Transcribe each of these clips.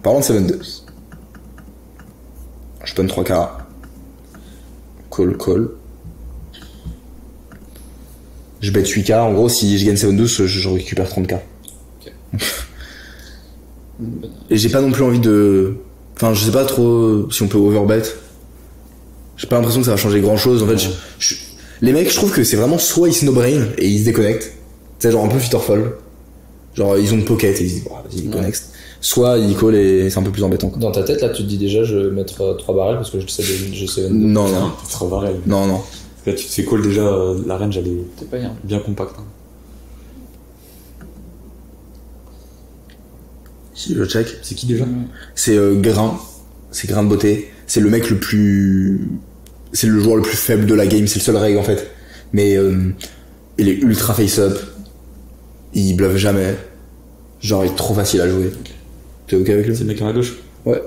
Parlons de 7-2. Je donne 3K. Call. Je bet 8K. En gros, si je gagne 7-12, je récupère 30K. Ok. Et j'ai pas non plus envie de... Enfin, je sais pas trop si on peut overbet. J'ai pas l'impression que ça va changer grand chose. En fait, les mecs, je trouve que c'est vraiment soit ils se no-brain et ils se déconnectent. Tu sais, genre un peu Fitterfall. Genre, ils ont de pocket et ils se disent, bah, vas-y, ils connectent. Soit ils call et c'est un peu plus embêtant. Dans ta tête, là, tu te dis déjà, je vais mettre 3 barrels parce que je sais 7-2. Non. 3 barrels. Non. Là, tu te fais call déjà, la range, elle est C'est pas bien. bien compacte. Hein. Si je check. C'est qui déjà C'est Grain. C'est Grain de beauté. C'est le mec le plus... C'est le joueur le plus faible de la game. C'est le seul reg en fait. Mais il est ultra face-up. Il bluffe jamais. Genre, il est trop facile à jouer. T'es ok avec lui? C'est le mec à gauche. Ouais.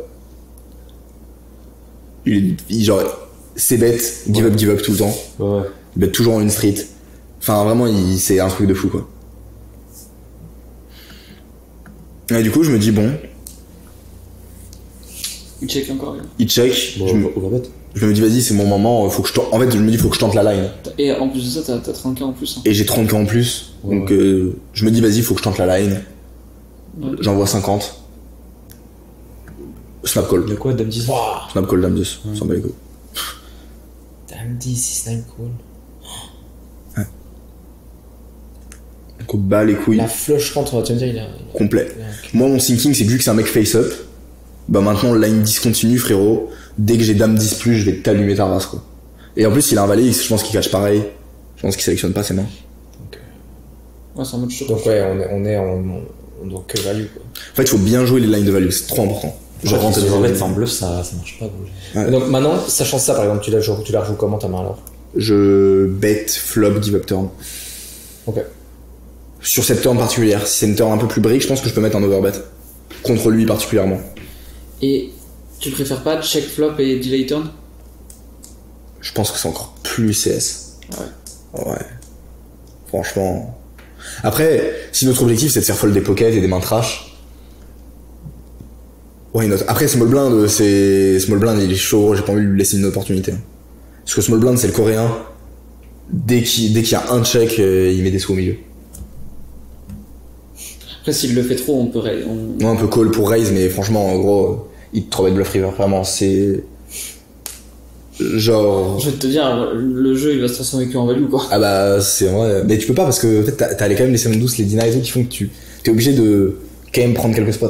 Genre, c'est bête, give up tout le temps. Ouais. Il bet toujours en une street. Enfin, vraiment, c'est un truc de fou, quoi. Et du coup, je me dis, bon, Il check encore. Là. il check. Bon, overbet. Je me dis, vas-y, c'est mon moment. Faut que je tente. En fait, je me dis, faut que je tente la line. Et en plus de ça, t'as 30K en plus. Hein. Et j'ai 30K en plus. Ouais. Donc, je me dis, vas-y, faut que je tente la line. Ouais. J'envoie 50. Snap call. Il y a quoi, Dame 10 Snap call, dame 10. On s'en bat les couilles. Dame 10, c'est snap cool. Donc, bat les couilles. La flush rentre, tu vas me dire, il a. Complet. il a- Moi, mon thinking, c'est que vu que c'est un mec face-up, bah maintenant, line 10 continue, frérot. Dès que j'ai dame 10 plus, je vais t'allumer ta race, quoi. Et en plus, il a un valet X, je pense qu'il cache pareil. Je pense qu'il sélectionne pas ses mains. Ouais, c'est un mode chaud. Donc, ouais, on est en. Donc, que value, quoi. En fait, il faut bien jouer les lines de value, c'est trop important. Genre, rentre si des overbet valeurs. sans bluff, ça marche pas. Gros. Ouais. Et donc, maintenant, sachant ça, par exemple, tu la rejoues comment ta main alors? Je bet flop, give up turn. Ok. Sur cette turn particulière, si c'est une turn un peu plus brique, je pense que je peux mettre un overbet. Contre lui particulièrement. Et tu préfères pas check flop et delay turn? Je pense que c'est encore plus CS. Ouais. Franchement. Après, si notre objectif c'est de faire fold des pockets et des mains trash. Ouais, après small blind, small blind, il est chaud, j'ai pas envie de lui laisser une opportunité. Parce que small blind c'est le coréen. Dès qu'il y a un check, il met des sous au milieu. Après, s'il le fait trop, on peut. Ouais, un peu call pour raise, mais franchement, en gros, il te trop bête bluff river, vraiment, c'est. Genre. Je vais te dire, le jeu il va se transformer que en value quoi. Ah bah, c'est vrai. Mais tu peux pas parce que, en fait, t'as quand même les 7-12, les deny et tout qui font que t'es obligé de quand même prendre quelques spots.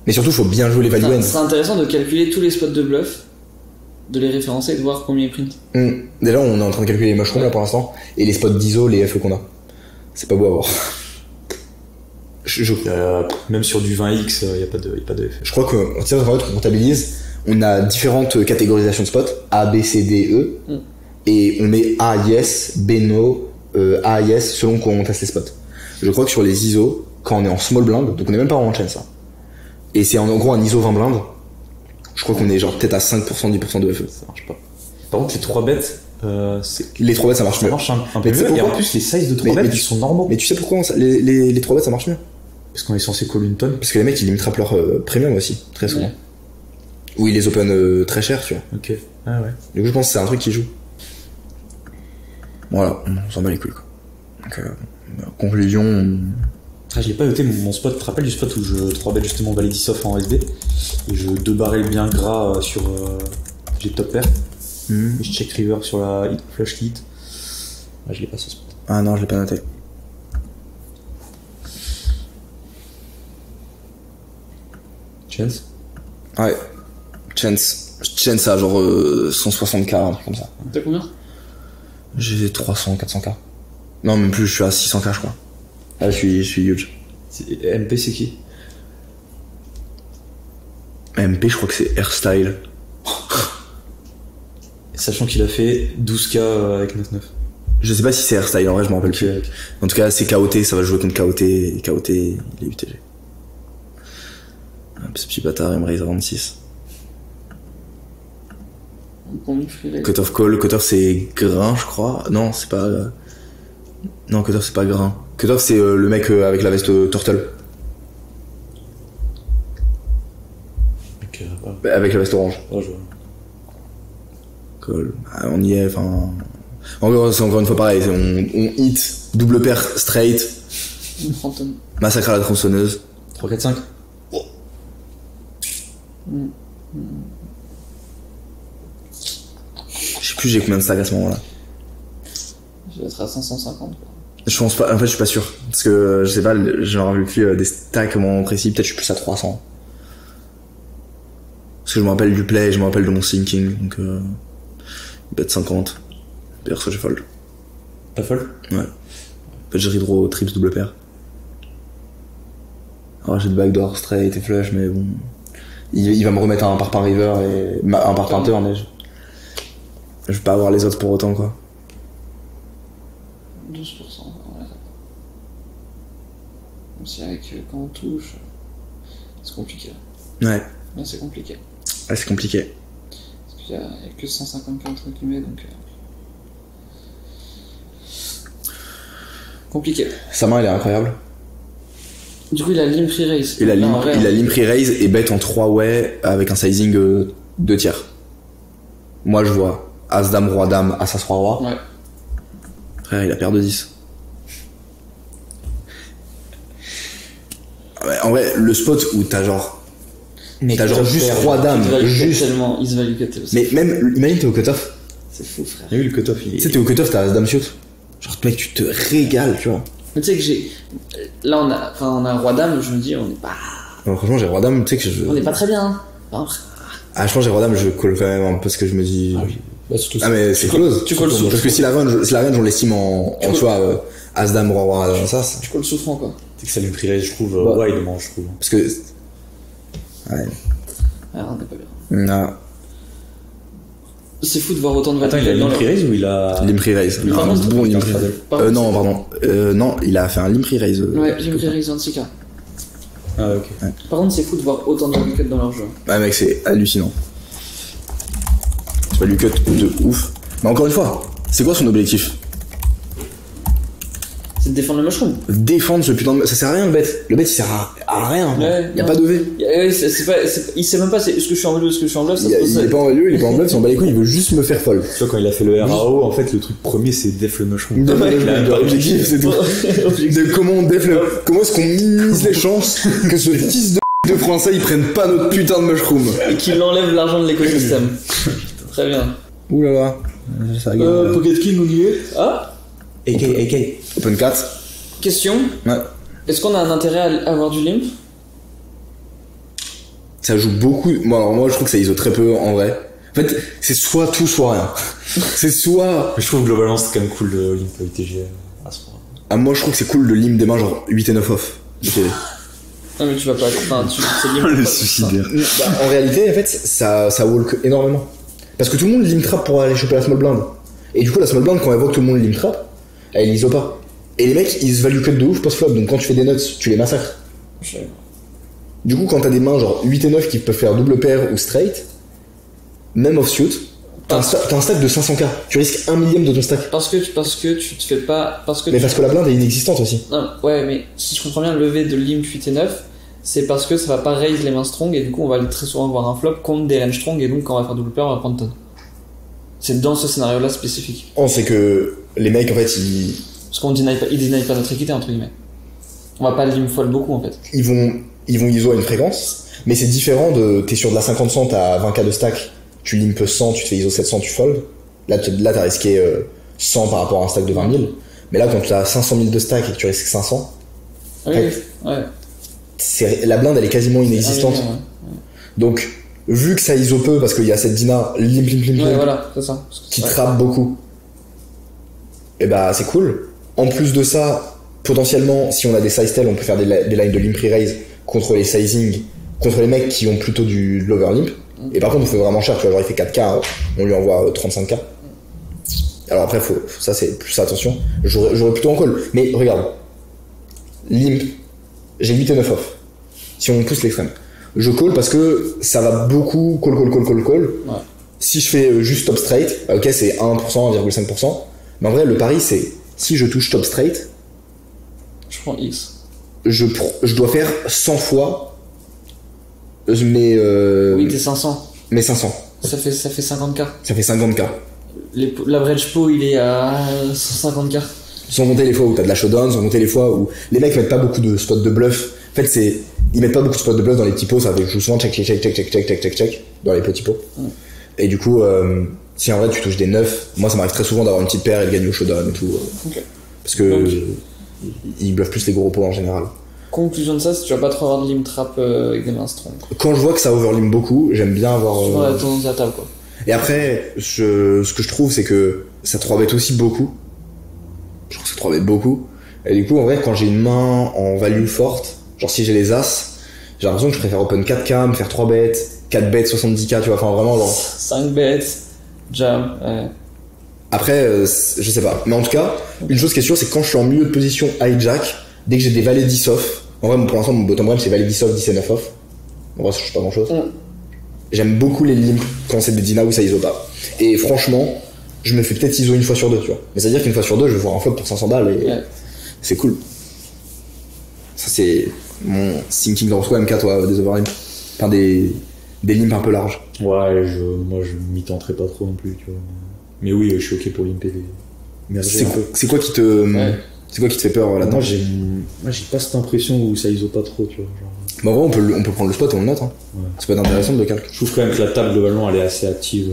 Mais surtout, faut bien jouer les value Enfin, ends. c'est intéressant de calculer tous les spots de bluff, de les référencer et de voir combien ils print. Déjà, on est en train de calculer les mushrooms là pour l'instant, et les spots d'ISO, les FE qu'on a. C'est pas beau à voir. Même sur du 20x, il n'y a pas de effet. Je crois que, tu sais, en fait, on comptabilise, on a différentes catégorisations de spots, A, B, C, D, E, et on met A, yes, B, no, A, yes, selon comment on teste les spots. Je crois que sur les ISO, quand on est en small blind, donc on est même pas en chain ça, et c'est en gros un ISO 20 blind, je crois qu'on est genre peut-être à 5%, 10% de FE. Ça marche pas. Par contre, les 3 bêtes, Les 3 bêtes ça marche ça mieux. marche un Mais peu tu sais mieux. Et pourquoi en plus, les sizes de 3 Mais bêtes, tu- ils sont normaux. Mais tu sais pourquoi les 3 bêtes ça marche mieux? Parce qu'on est censé call une tonne. Parce que les mecs ils limit trap leur premium aussi, très souvent. Ouais. Ou ils les open très cher, tu vois. Ok. Ah ouais. Du coup, je pense que c'est un truc qui joue. Voilà, on s'en bat les couilles, quoi. Donc, conclusion. Ah, je l'ai pas noté mon spot. Tu te rappelles du spot où je 3-bet justement valet 10 off en SD et je 2 barrels bien gras sur. J'ai top pair. Et je check river sur la hit, flush hit. Ah, je l'ai pas ce spot. Ah non, je l'ai pas noté. Chance. Ouais. Chance à genre 160k, un truc comme ça. T'as combien? J'ai 300, 400k. Non, même plus, je suis à 600k, je crois. Ah, je suis huge. MP, c'est qui? MP, je crois que c'est Hairstyle. Sachant qu'il a fait 12k avec 9-9. Je sais pas si c'est Hairstyle, en vrai, je m'en rappelle plus. Ok. En tout cas, c'est KOT, ça va jouer contre KOT, et KOT, il est UTG. Ce petit bâtard, il me raise à 26. Combien free raise? Cut-off call, cut-off c'est Grain, je crois. Non, c'est pas. Non, cut-off c'est pas Grain. Cut-off c'est le mec avec la veste Turtle. Avec la veste orange. Oh, je vois. Cool. Ah, on y est, enfin. C'est encore une fois pareil, on hit, double paire straight, Phantom. massacre à la tronçonneuse. 3, 4, 5. Je sais plus j'ai combien de stacks à ce moment-là. Je vais être à 550. Quoi. Je pense pas, en fait je suis pas sûr. Parce que je sais pas, je me rappelle plus des stacks au moment précis, peut-être je suis plus à 300. Parce que je me rappelle du play, je me rappelle de mon sinking, donc bet 50. Perso j'ai fold. T'as fold? Ouais. En fait j'ai redraw trips double paire. Alors j'ai de backdoor straight et flush, mais bon. Il va me remettre un par river et un par turn, mais je vais pas avoir les autres pour autant quoi. 12%. Ouais. Même si avec quand on touche, c'est compliqué. Ouais. Là c'est compliqué. Ah, c'est compliqué. Parce qu'il y a que 150 entre guillemets donc. Compliqué. Sa main elle est incroyable. Du coup il a limp re-raise. Il a Non, en vrai, limp re-raise et bet en 3 way avec un sizing 2 tiers. Moi je vois As Dame Roi Dame As As Roi Roi. Ouais. Frère il a paire de 10. Ouais, en vrai le spot où t'as genre juste Roi Dame juste. Tellement, il se value cut. Mais même imagine t'es au cutoff. C'est fou frère. Il y a eu le cutoff, il Tu est. sais t'es au cutoff t'as As Dame Suit. Genre mec tu te régales tu vois. Mais tu sais que j'ai. Là on a Roi Dame, je me dis on n'est pas. Non, franchement j'ai Roi Dame tu sais que je. On n'est pas très bien. Hein. Enfin, Ah je pense que j'ai Roi Dame je colle quand même un peu parce que je me dis. Ah oui. Bah, surtout Ah mais c'est close. tu colles sous. Parce que si la range on l'estime en tu vois As Dame Roi Roi ça. Tu colles souffrant quoi. C'est que ça lui prierait, je trouve, Bah. wide, je trouve. Parce que. Ouais. Ah, on n'est pas bien. Non. C'est fou de voir autant de Attends, il a dans limp leur- raise ou il a. Limp raise. Par Un contre, bon limp par raise. contre, Non, pardon. Non, il a fait un limp raise. Ouais, limp re-raise 26K. Ah, ok. Par contre, c'est fou de voir autant de cut dans leur jeu. Ouais, mec, c'est hallucinant. C'est pas du cut de ouf. Mais encore une fois, c'est quoi son objectif? C'est de défendre le mushroom. Défendre ce putain de. Ça sert à rien le bet. Le bet il sert à rien. Ouais, Y a non. pas de V. Ouais, il sait même pas est-ce que je suis en value ou est-ce que je suis en bluff. Ça se pose Il est pas en value, il est pas en bluff, il s'en bat les couilles, il veut juste me faire fold. Tu vois, quand il a fait le RAO, en fait, le truc premier, c'est def le mushroom. Def le Il a même pas objectif, c'est tout. De comment est-ce qu'on minimise les chances que ce fils de français il prenne pas notre putain de mushroom. Et qu'il enlève l'argent de l'écosystème. Très bien. Ouh là là. Ça rigole. Pocket King, on y est. Ah AK. Open 4. Question. Ouais. Est-ce qu'on a un intérêt à avoir du limp? Ça joue beaucoup. Bon, alors moi je trouve que ça ISO très peu en vrai. En fait, c'est soit tout, soit rien. C'est soit. Mais je trouve globalement, c'est quand même cool le limp ITG à ce point. Ah, moi je trouve que c'est cool de limp des mains genre 8 et 9 off. Ok. Non, mais tu vas pas. Enfin, c'est limp. Le suicidaire. Bah, en réalité, en fait, ça walk énormément. Parce que tout le monde limp trap pour aller choper la small blind. Et du coup, la small blind, quand elle voit que tout le monde limp trap, elle ISO pas. Et les mecs, ils se value cut de ouf post-flop. Donc quand tu fais des nuts, tu les massacres. Du coup, quand t'as des mains genre 8 et 9 qui peuvent faire double paire ou straight, même offsuit, t'as un stack de 500k. Tu risques 1 millième de ton stack. Parce que tu te fais pas. Mais parce que la blinde est inexistante aussi. Non, ouais, mais si je comprends bien, le lever de limp 8 et 9, c'est parce que ça va pas raise les mains strong et du coup on va très souvent voir un flop contre des range strong et donc quand on va faire double pair, on va prendre tonne. C'est dans ce scénario-là spécifique. On sait que les mecs en fait Parce qu'on deny pas notre équité entre guillemets. On va pas limp fold beaucoup en fait. ils vont ISO à une fréquence, mais c'est différent de t'es sur de la 50-100, t'as 20k de stack, tu limp 100, tu te fais ISO 700, tu fold. Là t'as risqué 100 par rapport à un stack de 20 000. Mais là quand t'as 500 000 de stack et que tu risques 500, Oui, ouais. la blinde elle est quasiment inexistante. Ouais. Donc vu que ça ISO peu parce qu'il y a cette dina limp Ouais, voilà, c'est ça. qui trappe beaucoup, et bah c'est cool. En plus de ça, potentiellement si on a des size tell, on peut faire des lines de limp re-raise contre les sizing, contre les mecs qui ont plutôt du lover limp. Et par contre on fait vraiment cher, tu vois, genre il fait 4k, on lui envoie 35k. Alors après ça c'est plus attention, j'aurais plutôt en call. Mais regarde, limp, j'ai 8 et 9 off. Si on pousse l'extrême, je call parce que ça va beaucoup call. Ouais. Si je fais juste top straight, ok c'est 1%, 1,5%. Mais en vrai le pari c'est, si je touche top straight, Je prends X. je dois faire 100 fois Je mets. Oui, t'es 500. Mais 500. Ça fait 50K. Ça fait 50K. L'average pot, il est à 150K. Sans compter les fois où t'as de la showdown, sans compter les fois où les mecs mettent pas beaucoup de spots de bluff. En fait, ils mettent pas beaucoup de spots de bluff dans les petits pots, ça fait souvent check dans les petits pots. Et du coup, si en vrai tu touches des 9, moi ça m'arrive très souvent d'avoir une petite paire et de gagner au showdown et tout. Parce que ils bluffent plus les gros pots en général. Conclusion de ça, c'est que tu vas pas trop avoir de limp trap avec des mains strong. Quand je vois que ça overlimp beaucoup, j'aime bien avoir. Tu vois la tendance à la table, quoi. Et après, ce que je trouve, c'est que ça 3-bet aussi beaucoup. Je trouve que ça 3-bet beaucoup. Et du coup, en vrai, quand j'ai une main en value forte, genre si j'ai les As, j'ai l'impression que je préfère open 4K, me faire 3-bet, 4-bet 70K, tu vois, enfin vraiment genre. 5 bets, jam, ouais. Après, je sais pas. Mais en tout cas, une chose qui est sûre, c'est que quand je suis en milieu de position hijack, dès que j'ai des valets 10 off, en vrai, pour l'instant, mon bottom range c'est valet 10 off, 10 et 9 off. En vrai, ça change pas grand chose. J'aime beaucoup les limps quand c'est des dinas où ça ISO pas. Et franchement, je me fais peut-être ISO une fois sur deux, tu vois. Mais c'est-à-dire qu'une fois sur deux, je vais voir un flop pour 500 balles et c'est cool. Ça, c'est mon thinking dans quoi MK, toi, des overlimps. Enfin, des limps un peu larges. Ouais, moi je m'y tenterai pas trop non plus, tu vois. Mais oui, je suis ok pour limper les. Mais C'est quoi qui te. C'est quoi qui te fait peur là-dedans? Moi j'ai pas cette impression où ça ISO pas trop, tu vois. Genre... Bah, en vrai, on peut prendre le spot et on le note. Hein. Ouais. Ça peut être intéressant de le calculer. Je trouve quand même que la table globalement elle est assez active.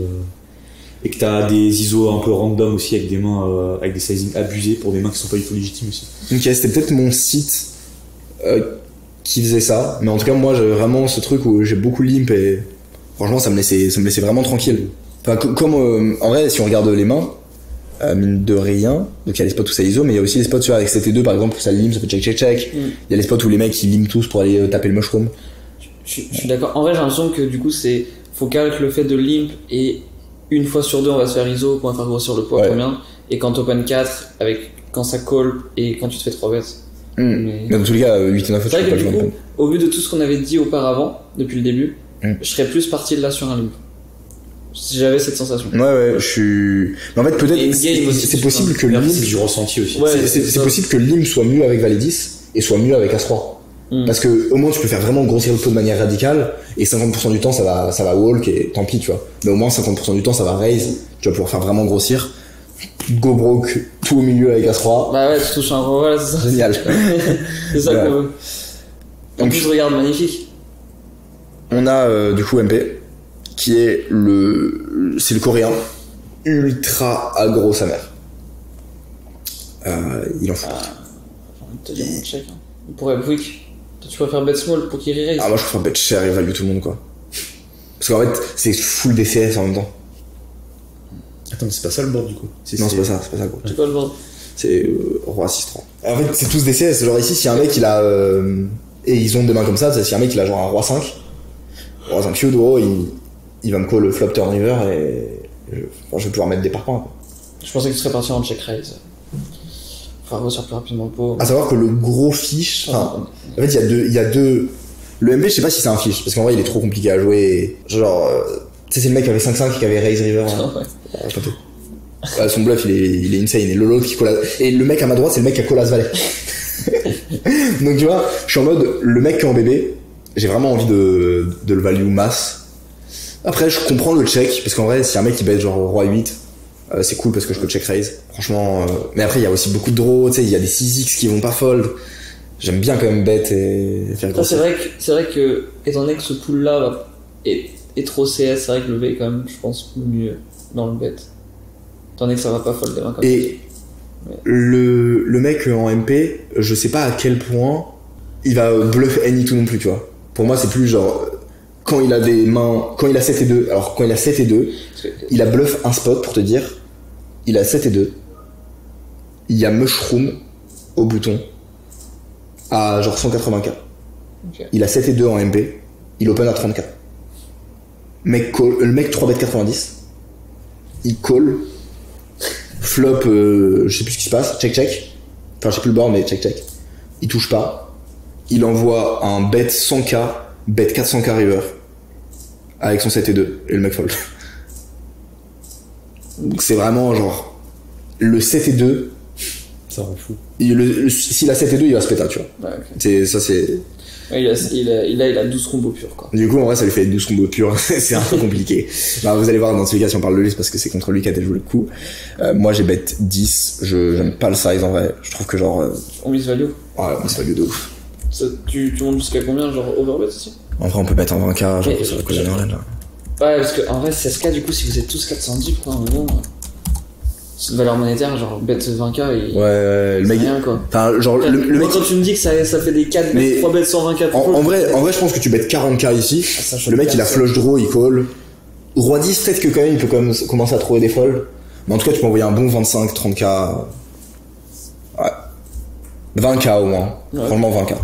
Et que t'as des ISO un peu random aussi avec des mains, avec des sizing abusés pour des mains qui sont pas du tout légitimes aussi. Ok, c'était peut-être mon site qui faisait ça. Mais en tout cas, moi j'avais vraiment ce truc où j'ai beaucoup limp et franchement ça me laissait vraiment tranquille. Enfin, comme en vrai, si on regarde les mains, mine de rien, donc il y a les spots où ça ISO, mais il y a aussi les spots avec CT2 par exemple où ça limp, ça fait check. Il y a les spots où les mecs ils limp tous pour aller taper le mushroom. Je suis d'accord. En vrai, j'ai l'impression que du coup, faut calque le fait de limp et une fois sur deux, on va se faire ISO pour faire grossir le poids combien. Et quand open 4, quand ça call et quand tu te fais 3 bêtes. Mais dans tous les cas, 8 et 9, c'est vrai que du coup, au vu de tout ce qu'on avait dit auparavant, depuis le début, je serais plus parti de là sur un limp. Si j'avais cette sensation. Ouais, je suis. Mais en fait, peut-être, c'est possible que le limp. C'est du ressenti aussi. Ouais, c'est possible que le limp soit mieux avec valet 10 et soit mieux avec As-3. Parce que au moins tu peux faire vraiment grossir le pot de manière radicale et 50% du temps ça va walk et tant pis, tu vois. Mais au moins 50% du temps ça va raise, tu vas pouvoir faire vraiment grossir. Go broke tout au milieu avec As-3. Bah ouais, tu touches un gros, voilà, c'est ça. Génial. C'est ça qu'on veut. En plus, regarde, magnifique. On a du coup MP qui est c'est le coréen ultra aggro sa mère. Il en faut. J'ai envie de te dire mon check. Il pourrait quick. Toi, tu préfères bet small pour qu'il re-raise. Ah, moi je préfère bet cher et value tout le monde, quoi. Parce qu'en fait, c'est full DCS en même temps. Attends, mais c'est pas ça le board du coup. Non, c'est pas ça le board. C'est quoi le board? C'est Roi 6-3. En fait, c'est tous DCS. Genre ici, si un mec il a. Et ils ont des mains comme ça, si un mec il a genre un Roi 5, Roi 5 cube, gros, il va me call le flop turn river et je vais pouvoir mettre des parpaings, quoi. Je pensais que tu serais parti en check raise. Enfin, grossir plus rapidement le pot. À savoir que le gros fiche. Enfin, en fait, il y a deux. Le MB, je sais pas si c'est un fiche, parce qu'en vrai, il est trop compliqué à jouer. Genre, tu sais, c'est le mec qui avait 5-5 et qui avait raise river. Ouais, son bluff, il est insane. Et l'autre qui colle. Et le mec à ma droite, c'est le mec qui a call as valet. Donc, tu vois, je suis en mode, le mec qui est en bébé, j'ai vraiment envie de le value masse. Après, je comprends le check, parce qu'en vrai, si un mec qui bet genre Roi 8, c'est cool parce que je peux check raise. Franchement, mais après, il y a aussi beaucoup de draws, tu sais, il y a des 6x qui vont pas fold. J'aime bien quand même bet et faire grossir. C'est vrai que, étant donné que ce pool-là est trop CS, c'est vrai que le V est quand même, je pense, mieux dans le bet. Étant donné que ça va pas fold des mains comme ça. Et le mec en MP, je sais pas à quel point il va bluff any tout non plus, tu vois. Pour moi, c'est plus genre, quand il a des mains, quand il a 7 et 2, alors quand il a 7 et 2, il a bluff un spot pour te dire, il a 7 et 2, il y a mushroom au bouton à genre 180k. Okay. Il a 7 et 2 en MP, il open à 30k. Le mec 3 bet 90, il call, flop, je sais plus ce qui se passe, check. Enfin, je sais plus le board, mais check. Il touche pas, il envoie un bet 100k, bet 400k river, avec son 7 et 2, et le mec fold. Donc c'est vraiment genre, le 7 et 2, ça rend fou. s'il a 7 et 2, il va se péter, tu vois. Ouais, okay. Ça c'est... Ouais, il a 12 combos purs, quoi. Du coup, en vrai, ça lui fait 12 combos purs. C'est un peu compliqué. Bah, vous allez voir dans tous les cas si on parle de lui, c'est parce que c'est contre lui qu'a joué le coup. Moi, j'ai bet 10. J'aime pas le size en vrai. Je trouve que genre. On mise value. Ouais, c'est value de ouf. Ça, tu montes jusqu'à combien, genre overbet aussi? En vrai, on peut mettre en 20K, genre, Mais, sur le coup de la Norland, là. Ouais, parce que en vrai, 16K, du coup, si vous êtes tous 410, quoi, un moment. C'est une valeur monétaire, genre bet 20K et. Ouais, le mec. Rien, quoi. Enfin, genre, le mec. Quand tu me dis que ça fait des 4 Mais- bets, 3 bets 124. En vrai, je pense que tu bets 40K ici. ça choque Le mec, il a personne. flush draw, il call. Roi 10, peut-être que quand même, il peut quand même commencer à trouver des folds. Mais en tout cas, tu peux envoyer un bon 25, 30K. Ouais. 20K au moins. Ouais. Franchement, 20K.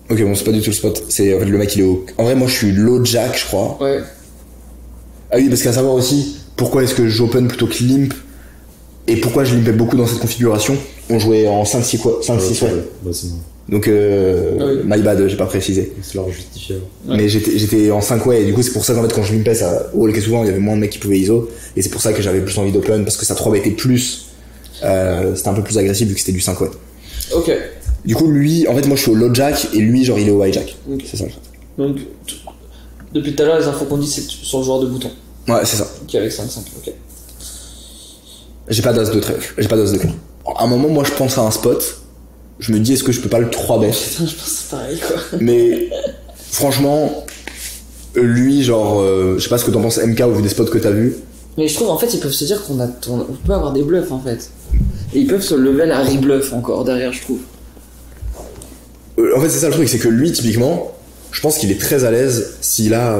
Ok, bon, c'est pas du tout le spot. C'est, en fait, le mec, il est haut. En vrai, moi, je suis low jack, je crois. Ouais. Ah oui, parce qu'à savoir aussi, pourquoi est-ce que j'open plutôt que limp et pourquoi je limpais beaucoup dans cette configuration. On jouait en 5-6 ouais. Bah, c'est bon. Donc, oui. my bad, j'ai pas précisé. C'est leur justifié. Ouais. Mais j'étais en 5 way et du coup, c'est pour ça qu'en fait, quand je limpais, ça roulait souvent, il y avait moins de mecs qui pouvaient ISO. Et c'est pour ça que j'avais plus envie d'open parce que ça 3 était plus. C'était un peu plus agressif vu que c'était du 5 way. Ok. Du coup, lui, en fait, moi je suis au low jack et lui, genre, il est au high jack. Ok. C'est ça. Donc, depuis tout à l'heure, les infos qu'on dit, c'est sur le joueur de bouton. Ouais, c'est ça. Qui est avec 5-5. Ok. J'ai pas d'as de trèfle, j'ai pas d'as de cœur. À un moment, moi, je pense à un spot. Je me dis, est-ce que je peux pas le 3 bet? Putain, je pense pareil, quoi. Mais franchement, lui, genre, je sais pas ce que t'en penses, MK, au vu des spots que t'as vu. Mais je trouve, en fait, ils peuvent se dire on peut avoir des bluffs, en fait. Et ils peuvent se level à rebluff encore derrière, je trouve. En fait, c'est ça le truc, c'est que lui, typiquement, je pense qu'il est très à l'aise s'il a.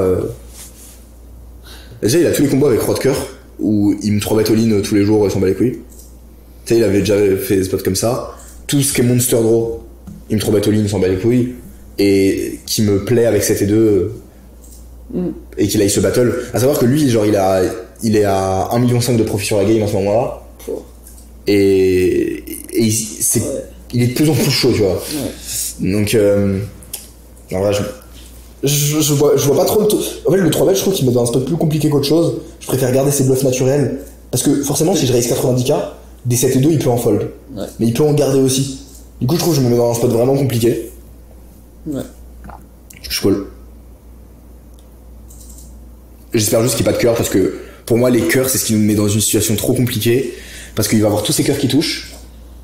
Déjà, il a tous les combos avec Roi de cœur, où il me 3 bet all-in tous les jours, il s'en bat les couilles. Tu sais, il avait déjà fait des spots comme ça. Tout ce qui est Monster Draw, il me 3 bet all-in, il s'en bat les couilles. Et qui me plaît avec 7 et 2, et qu'il aille se battle. À savoir que lui, genre, il est à 1,5 million de profit sur la game en ce moment-là. Et il est de plus en plus chaud, tu vois. Ouais. Donc, alors là, je vois pas trop le. En fait, le 3 bet, je trouve qu'il met dans un spot plus compliqué qu'autre chose. Je préfère garder ses bluffs naturels. Parce que forcément, si je raise 90K, des 7 et 2, il peut en fold. Ouais. Mais il peut en garder aussi. Du coup, je trouve que je me mets dans un spot vraiment compliqué. Ouais. Je call. J'espère juste qu'il n'y ait pas de cœur parce que pour moi, les cœurs, c'est ce qui nous met dans une situation trop compliquée. Parce qu'il va avoir tous ces cœurs qui touchent,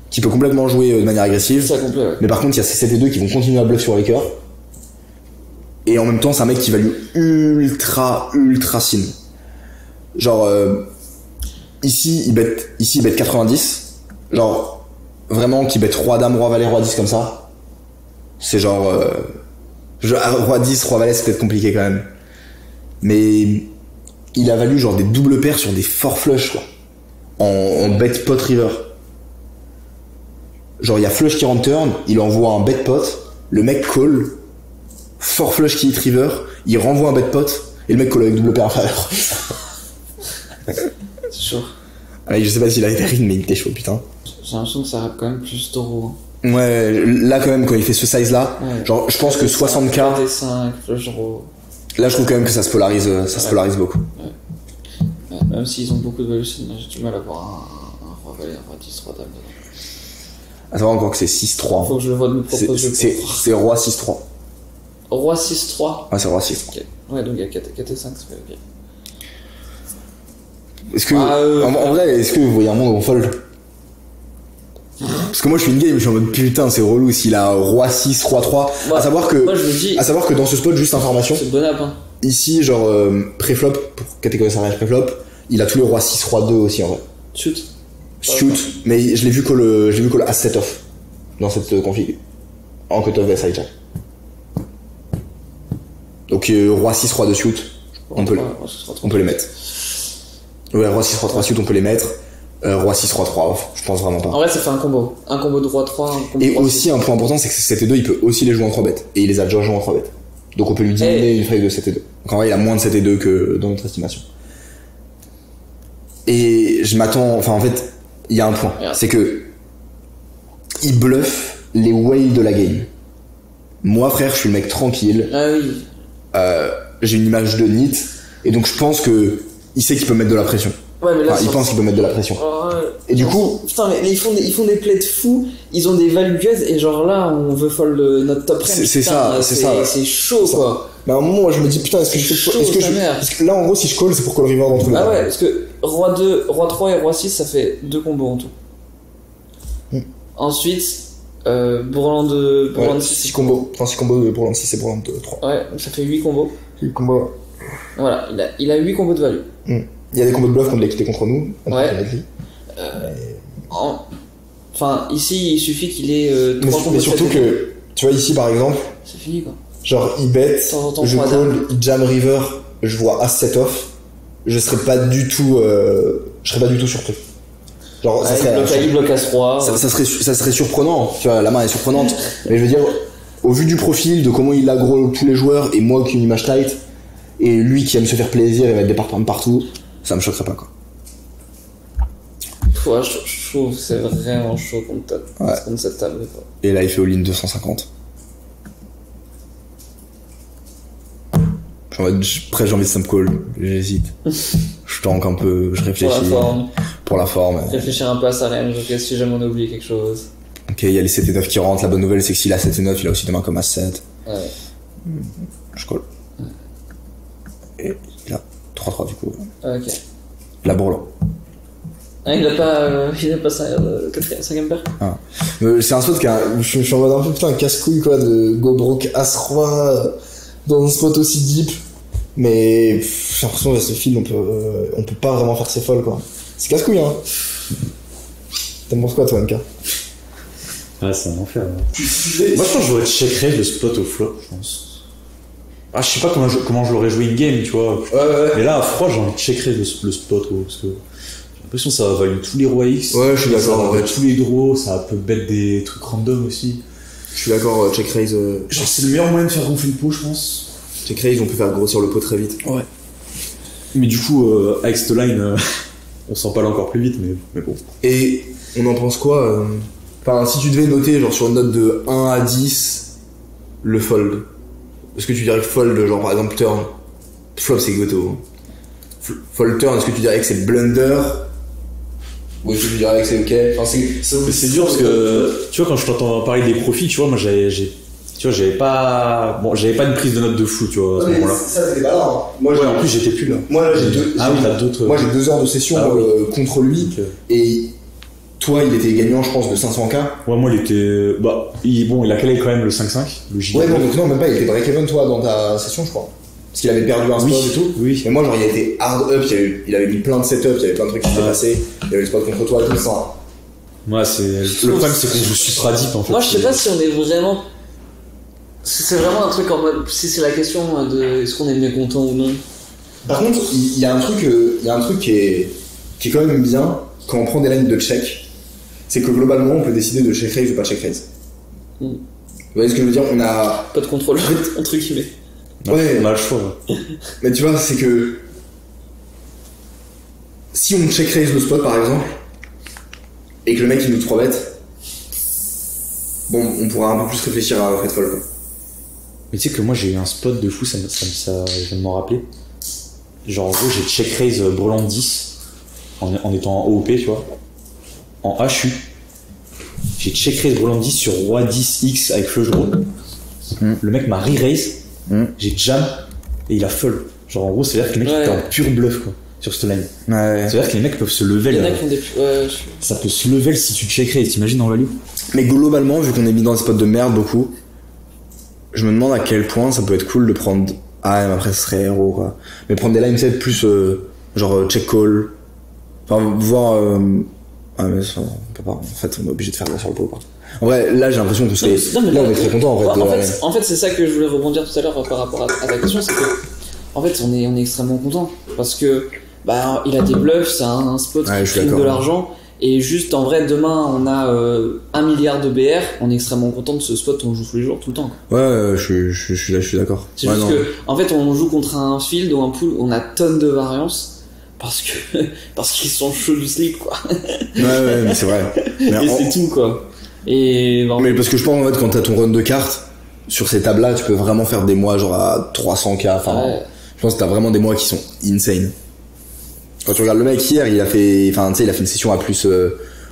qui peut complètement jouer de manière agressive. Ça complet, ouais. Mais par contre, il y a ces 7 et 2 qui vont continuer à bluff sur les cœurs. Et en même temps, c'est un mec qui value ultra sim. Genre, ici, il bet 90. Genre, vraiment, qui bet roi dame, roi valet, roi 10 comme ça. C'est genre, roi 10, roi valet, c'est peut-être compliqué quand même. Mais il a valu genre des doubles paires sur des fort flush, quoi. En bet pot river. Genre, il y a flush qui rentre turn, il envoie un bet pot, le mec call, fort flush qui hit river, il renvoie un bet pot, et le mec call avec double paire inférieure. C'est chaud. Allez, je sais pas s'il a été read, mais il était chaud, putain. J'ai l'impression que ça rappe quand même plus taureau. Ouais, là quand même, quand il fait ce size là, Ouais. genre, je pense que 60K, T5, flush draw. là je trouve quand même que ça se polarise beaucoup. Ouais, même s'ils ont beaucoup de value, j'ai du mal à voir un roi valet, un roi 10, roi dame dedans. À savoir encore que c'est 6-3. Faut que je le vois de me proposer. C'est roi 6-3. Roi 6-3. Ouais, c'est roi 6. Ok. Ouais, donc il y a 4 et 5, ça fait ok. Est-ce que, Ah, en vrai, est-ce que vous voyez un monde où on fold? Parce que moi je suis une game, je suis en mode putain, c'est relou s'il a roi 6, roi 3. Moi, à savoir moi, je me dis, que dans ce spot, juste information, c'est bon app, hein. ici, genre, pré-flop, pour catégoriser un pré-flop, il a tous les rois 6, roi 2 aussi en vrai. Shoot. Shoot, mais je l'ai vu call as set off dans cette config. En cut-off vs hijack. Donc roi 6, roi 2 shoot, on peut les mettre. Ouais, roi 6, roi 3 shoot, on peut les mettre. Roi 6, roi 3 off, je pense vraiment pas. En vrai, ça fait un combo. Un combo de roi 3, un combo Et de roi aussi, un point important, c'est que 7 et 2, il peut aussi les jouer en 3 bêtes. Et il les a déjà joués en 3 bêtes. Donc on peut lui diminuer une feuille de 7 et 2. Donc en vrai, il a moins de 7 et 2 que dans notre estimation. Et je m'attends, enfin en fait, il y a un point. C'est que il bluffe les whales de la game. Moi, frère, je suis le mec tranquille. Ah oui. J'ai une image de NIT. Et donc je pense que il sait qu'il peut mettre de la pression. Ouais, mais là, Enfin, il pense qu'il peut mettre de la pression. Et du coup, putain, mais ils font des plays de fous, ils ont des value guts, et genre là, on veut fold notre top range. C'est ça. C'est chaud, Ça. quoi. Mais à un moment, moi, je me dis, putain, est-ce que je fais parce que là, en gros, si je call, c'est pour call river dans tous les Ah cas. ouais, parce que Roi 2, Roi 3 et Roi 6, ça fait 2 combos en tout. Ensuite, Bourland 6. 6 combos. Enfin, 6 combos de Bourland 6 et Bourland 3. Ouais, ça fait 8 combos. 6 combos. Voilà, il a 8 combos de value. Il y a des combos de bluff qu'on a quitté contre nous. Ouais. Enfin, ici, il suffit qu'il ait 3 combos. Mais surtout que, tu vois, ici, par exemple, c'est fini, quoi. genre, il bet, De temps en temps, je trois call, dames. il jam river, je vois As-7 off, je serais pas du tout surpris. Genre, ça serait... Il bloque As-3. Ça serait surprenant, tu vois, la main est surprenante. Mais je veux dire, au vu du profil, de comment il aggro tous les joueurs, et moi qui ai une image tight, et lui qui aime se faire plaisir et mettre des parpaings partout, ça me choquerait pas, quoi. Ouais, je trouve que c'est vraiment chaud contre cette table, quoi. Et là, il fait all-in 250. Après, j'ai envie de stump call, j'hésite. Je tank un peu, je réfléchis. Pour la forme. Réfléchir un peu à sa range, ok, si jamais on a oublié quelque chose. Ok, il y a les 7 et 9 qui rentrent. La bonne nouvelle, c'est que s'il a 7 et 9, il a aussi des mains comme As-7. Ouais. Je call. Et il a 3-3 du coup. Ok. La bourre. Ah, il a pas 5ème paire. Ah. C'est un spot qui a, je suis en mode un peu putain casse-couille quoi de go broke As-Roi dans un spot aussi deep. Mais j'ai l'impression que ce field on peut pas vraiment faire ses folles quoi. C'est casse-couille hein. T'en penses quoi toi MK? Ah c'est un enfer. Moi je pense que j'aurais check raise le spot au flop je pense. Ah je sais pas comment je l'aurais joué in game tu vois. Ouais. Mais là à froid j'ai envie de check raise le spot gros, parce que j'ai l'impression que ça va value tous les rois X. Ouais je suis d'accord. Ça va value tous les draws, ça peut bet des trucs random aussi. Je suis d'accord, check raise. Genre c'est le meilleur moyen de faire gonfler le pot je pense. Check raise on peut faire grossir le pot très vite. Ouais. Mais du coup avec cette line on s'empale encore plus vite mais bon. Et on en pense quoi Enfin si tu devais noter genre sur une note de 1 à 10 le fold. Est-ce que tu dirais que fold genre par exemple turn flop c'est Goto. Fold turn est-ce que tu dirais que c'est blunder ou est-ce que tu dirais que c'est ok enfin, c'est dur parce que tu vois quand je t'entends parler des profils tu vois moi j'avais pas une prise de note de fou tu vois à ce moment-là. Ça c'était pas là hein. Moi en plus j'étais plus là. Moi là j'ai t'as d'autres. Moi j'ai 2 heures de session contre lui et toi il était gagnant je pense de 500K. Ouais moi il était il a calé quand même le 5-5 le giga. Ouais non même pas il était break-even toi dans ta session je crois. Parce qu'il avait perdu un spot et tout. Oui. Mais moi genre il a été hard up, il avait mis plein de setups, il y avait plein de trucs qui s'étaient passés, il y avait le spot contre toi et tout ça. Moi le problème c'est qu'on joue super deep en fait. Moi je sais pas si on est vraiment. C'est vraiment un truc en mode. Si c'est la question de est-ce qu'on est mécontent ou non. Par contre, il y a un truc qui est quand même bien quand on prend des lines de check, c'est que globalement on peut décider de check raise ou pas check raise. Vous voyez ce que je veux dire? On a pas de contrôle entre guillemets. Ouais, on a le choix. Mais tu vois, c'est que si on check raise le spot par exemple et que le mec il nous 3 bêtes, bon, on pourra un peu plus réfléchir à red fold quoi. Mais tu sais que moi j'ai eu un spot de fou, ça je viens de m'en rappeler. Genre en gros j'ai check raise Breland 10 en étant en OOP tu vois. En HU. J'ai check raise Breland 10 sur Roi 10X avec flush draw. Le mec m'a re-raise. J'ai jam et il a fold. Genre en gros c'est à dire que le mec était en pur bluff quoi sur cette line. Ouais. C'est à dire que les mecs peuvent se level. Il y en a qui ont des ça peut se level si tu check raise, t'imagines en value. Mais globalement vu qu'on est mis dans des spots de merde beaucoup, je me demande à quel point ça peut être cool de prendre mais après ce serait héros quoi. Mais prendre des lines set plus genre check call. Enfin voir mais ça, on peut pas. En fait on est obligé de faire ça sur le pot quoi. En vrai, là j'ai l'impression qu'on serait. Là on est très content en fait c'est ça que je voulais rebondir tout à l'heure par rapport à ta question, c'est que en fait on est extrêmement content parce que il a des bluffs, c'est un spot qui prime de l'argent et juste en vrai demain on a 1 milliard de BR, on est extrêmement content de ce spot, on joue tous les jours tout le temps. Ouais, je suis d'accord. C'est juste que en fait on joue contre un field ou un pool où on a tonnes de variance. Parce qu'ils sont chauds du slip quoi. Ouais mais c'est vrai. Mais c'est tout quoi. Mais parce que je pense en fait quand t'as ton run de cartes sur ces tables là tu peux vraiment faire des mois genre à 300K enfin je pense que t'as vraiment des mois qui sont insane Quand tu regardes le mec hier, il a fait une session à plus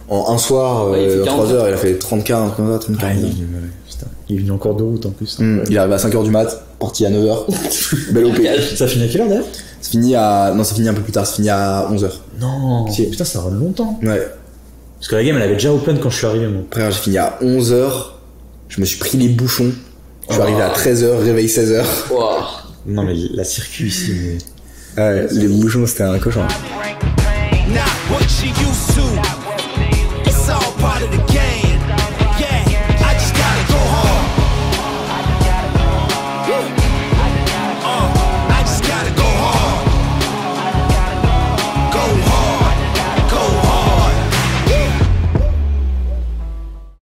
en un soir, Ouais, il fait 3 40. heures, il a fait 30K, 30K. Putain. Il est venu encore de route en plus. Il est arrivé à 5h du mat, parti à 9h. Belle OP. Ça finit à quelle heure d'ailleurs? Ça finit un peu plus tard, ça finit à 11h. Non. Putain, ça run longtemps. Ouais. Parce que la game elle avait déjà open quand je suis arrivé moi. Après, j'ai fini à 11h. Je me suis pris les bouchons. Je suis arrivé à 13h, réveil 16h. Wow. Non mais la circuit ici. Ouais, les bouchons, c'était un cochon. Not what you used to. It's all part of the game.